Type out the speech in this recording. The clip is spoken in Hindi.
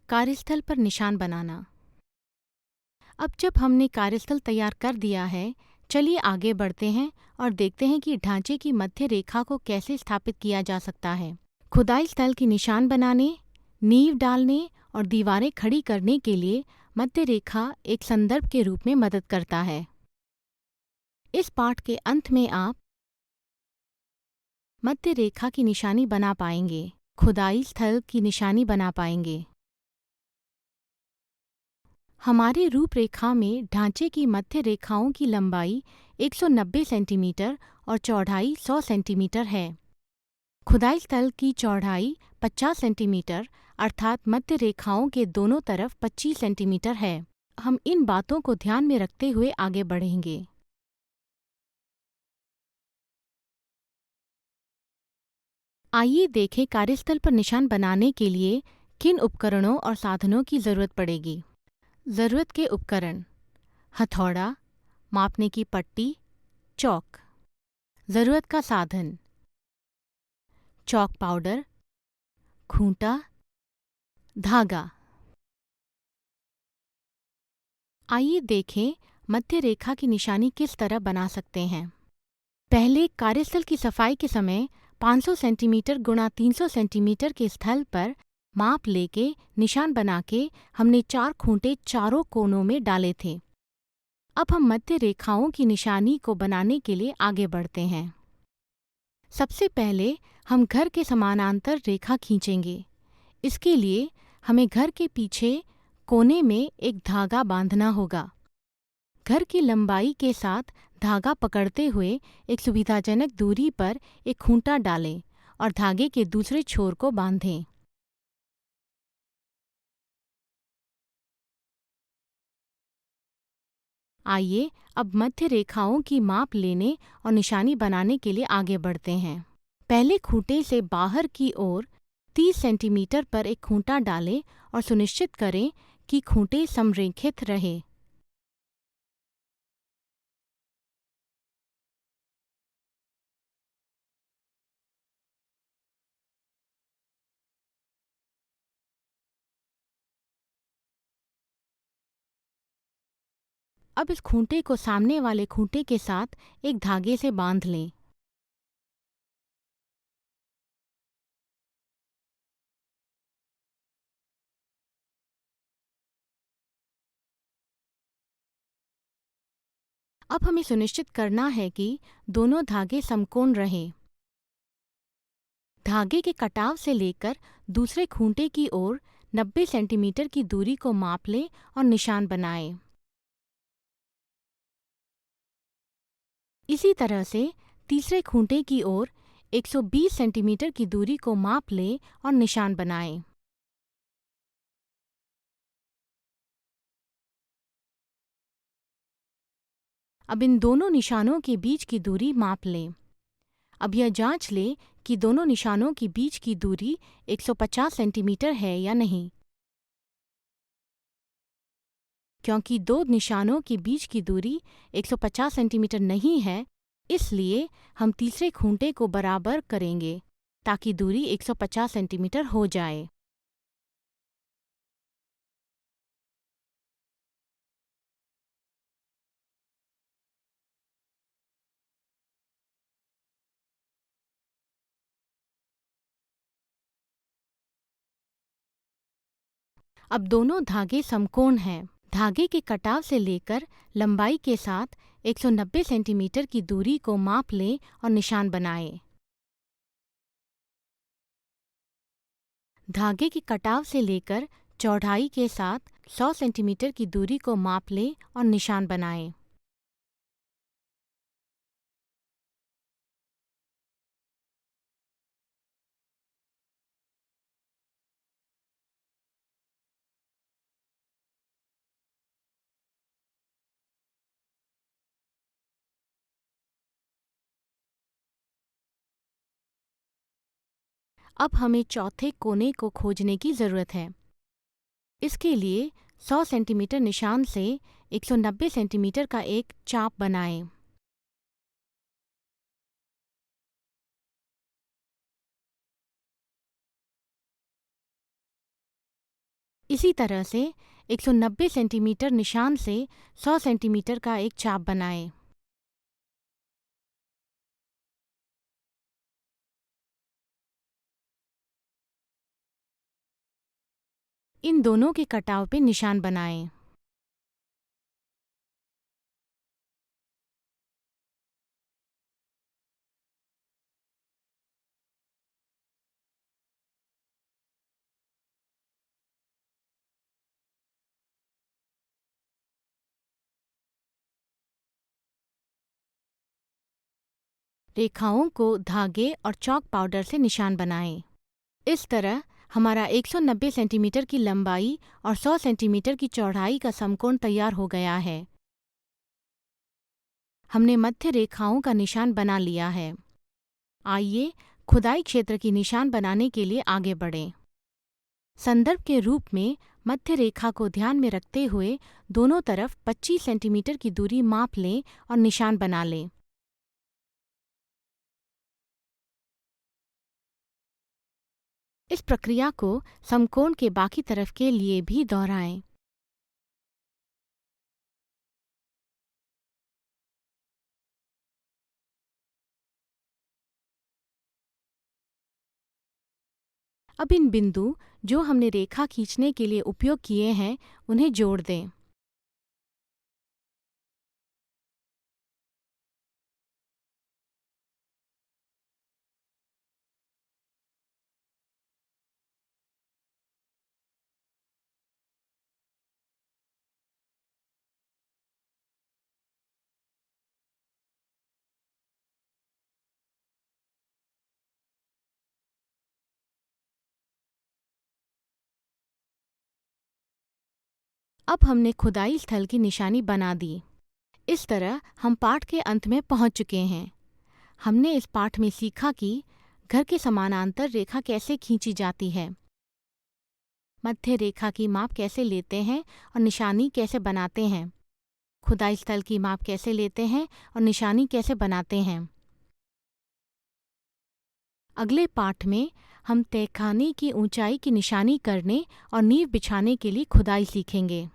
कार्यस्थल पर निशान बनाना। अब जब हमने कार्यस्थल तैयार कर दिया है, चलिए आगे बढ़ते हैं और देखते हैं कि ढांचे की मध्य रेखा को कैसे स्थापित किया जा सकता है। खुदाई स्थल की निशान बनाने, नींव डालने और दीवारें खड़ी करने के लिए मध्य रेखा एक संदर्भ के रूप में मदद करता है। इस पाठ के अंत में आप मध्य रेखा की निशानी बना पाएंगे, खुदाई स्थल की निशानी बना पाएंगे। हमारी रूपरेखा में ढांचे की मध्य रेखाओं की लंबाई 190 सेंटीमीटर और चौड़ाई 100 सेंटीमीटर है। खुदाई स्थल की चौड़ाई 50 सेंटीमीटर अर्थात मध्य रेखाओं के दोनों तरफ 25 सेंटीमीटर है। हम इन बातों को ध्यान में रखते हुए आगे बढ़ेंगे। आइए देखें कार्यस्थल पर निशान बनाने के लिए किन उपकरणों और साधनों की ज़रूरत पड़ेगी। ज़रूरत के उपकरण: हथौड़ा, मापने की पट्टी, चॉक। ज़रूरत का साधन: चॉक पाउडर, खूंटा, धागा। आइए देखें मध्य रेखा की निशानी किस तरह बना सकते हैं। पहले कार्यस्थल की सफाई के समय 500 सेंटीमीटर गुणा 300 सेंटीमीटर के स्थल पर माप लेके निशान बना के हमने 4 खूंटे चारों कोनों में डाले थे। अब हम मध्य रेखाओं की निशानी को बनाने के लिए आगे बढ़ते हैं। सबसे पहले हम घर के समानांतर रेखा खींचेंगे। इसके लिए हमें घर के पीछे कोने में एक धागा बांधना होगा। घर की लंबाई के साथ धागा पकड़ते हुए एक सुविधाजनक दूरी पर एक खूंटा डालें और धागे के दूसरे छोर को बांधें। आइए अब मध्य रेखाओं की माप लेने और निशानी बनाने के लिए आगे बढ़ते हैं। पहले खूंटे से बाहर की ओर 30 सेंटीमीटर पर एक खूंटा डालें और सुनिश्चित करें कि खूंटे समरेखित रहे। अब इस खूंटे को सामने वाले खूंटे के साथ एक धागे से बांध लें। अब हमें सुनिश्चित करना है कि दोनों धागे समकोण रहें। धागे के कटाव से लेकर दूसरे खूंटे की ओर 90 सेंटीमीटर की दूरी को माप लें और निशान बनाएं। इसी तरह से तीसरे खूंटे की ओर 120 सेंटीमीटर की दूरी को माप लें और निशान बनाएं। अब इन दोनों निशानों के बीच की दूरी माप लें। अब यह जांच लें कि दोनों निशानों के बीच की दूरी 150 सेंटीमीटर है या नहीं। क्योंकि दो निशानों के बीच की दूरी 150 सेंटीमीटर नहीं है, इसलिए हम तीसरे खूंटे को बराबर करेंगे ताकि दूरी 150 सेंटीमीटर हो जाए। अब दोनों धागे समकोण हैं। धागे के कटाव से लेकर लंबाई के साथ 190 सेंटीमीटर की दूरी को माप लें और निशान बनाएं। धागे के कटाव से लेकर चौड़ाई के साथ 100 सेंटीमीटर की दूरी को माप लें और निशान बनाएं। अब हमें चौथे कोने को खोजने की ज़रूरत है। इसके लिए 100 सेंटीमीटर निशान से 190 सेंटीमीटर का एक चाप बनाएं। इसी तरह से 190 सेंटीमीटर निशान से 100 सेंटीमीटर का एक चाप बनाएं। इन दोनों के कटाव पे निशान बनाएं। रेखाओं को धागे और चॉक पाउडर से निशान बनाएं। इस तरह हमारा 190 सेंटीमीटर की लंबाई और 100 सेंटीमीटर की चौड़ाई का समकोण तैयार हो गया है। हमने मध्य रेखाओं का निशान बना लिया है। आइए खुदाई क्षेत्र की निशान बनाने के लिए आगे बढ़ें। संदर्भ के रूप में मध्य रेखा को ध्यान में रखते हुए दोनों तरफ 25 सेंटीमीटर की दूरी माप लें और निशान बना लें। इस प्रक्रिया को समकोण के बाकी तरफ के लिए भी दोहराएं। अब इन बिंदु जो हमने रेखा खींचने के लिए उपयोग किए हैं उन्हें जोड़ दें। अब हमने खुदाई स्थल की निशानी बना दी। इस तरह हम पाठ के अंत में पहुंच चुके हैं। हमने इस पाठ में सीखा कि घर के समानांतर रेखा कैसे खींची जाती है, मध्य रेखा की माप कैसे लेते हैं और निशानी कैसे बनाते हैं, खुदाई स्थल की माप कैसे लेते हैं और निशानी कैसे बनाते हैं। अगले पाठ में हम तहखाने की ऊंचाई की निशानी करने और नींव बिछाने के लिए खुदाई सीखेंगे।